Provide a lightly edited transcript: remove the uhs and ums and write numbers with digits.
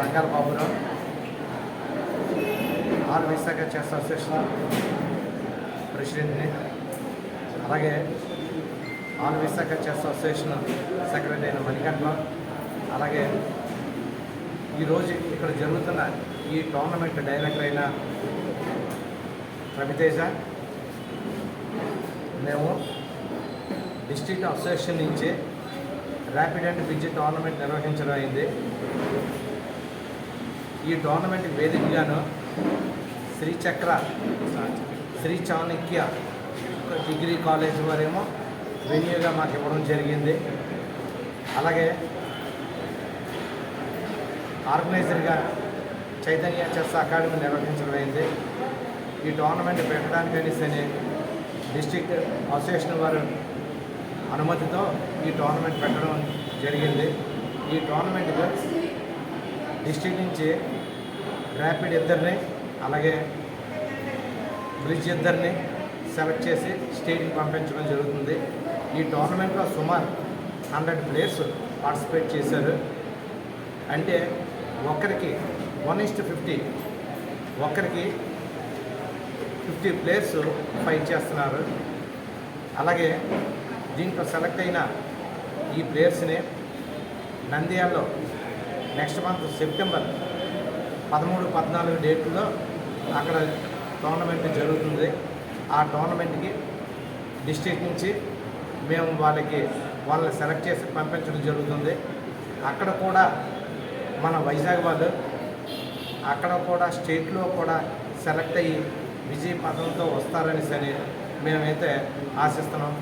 రంగాల Baburao, all Visakha chess association ప్రెసిడెంట్ని, అలాగే all Visakha chess association secretary అయిన మణికంఠరావు, అలాగే ఈరోజు ఇక్కడ జరుగుతున్న ఈ టోర్నమెంట్ డైరెక్టర్ అయిన రవితేజ, మేము డిస్ట్రిక్ట్ అసోసియేషన్ నుంచి ర్యాపిడ్ అండ్ బ్రిడ్జ్ టోర్నమెంట్ నిర్వహించడం అయింది. ఈ టోర్నమెంట్ వేదికగాను శ్రీ చాణక్య డిగ్రీ కాలేజ్ వారేమో వెన్యూగా మాకు ఇవ్వడం జరిగింది. అలాగే ఆర్గనైజర్గా చైతన్య చెస్ అకాడమీ నిర్వహించడం అయింది. ఈ టోర్నమెంట్ పెట్టడానికని డిస్ట్రిక్ట్ అసోసియేషన్ వారు అనుమతితో ఈ టోర్నమెంట్ పెట్టడం జరిగింది. ఈ టోర్నమెంట్కి డిస్ట్రిక్ట్ నుంచి ర్యాపిడ్ ఇద్దరిని, అలాగే బ్రిడ్జ్ ఇద్దరిని సెలెక్ట్ చేసి స్టేట్కి పంపించడం జరుగుతుంది. ఈ టోర్నమెంట్లో సుమారు 100 ప్లేయర్స్ పార్టిసిపేట్ చేశారు. అంటే ఒకరికి 1:50, ఒకరికి 50 ప్లేయర్స్ ఫైట్ చేస్తున్నారు. అలాగే దీంట్లో సెలెక్ట్ అయిన ఈ ప్లేయర్స్ని నంద్యాలలో నెక్స్ట్ మంత్ సెప్టెంబర్ 13-14 డేట్లో అక్కడ టోర్నమెంట్ జరుగుతుంది. ఆ టోర్నమెంట్కి డిస్ట్రిక్ట్ నుంచి మేము వాళ్ళని సెలెక్ట్ చేసి పంపించడం జరుగుతుంది. అక్కడ కూడా మన వైజాగ్ వాళ్ళు అక్కడ కూడా స్టేట్లో కూడా సెలెక్ట్ అయ్యి విజయ పథంతో వస్తారని మేమైతే ఆశిస్తున్నాం.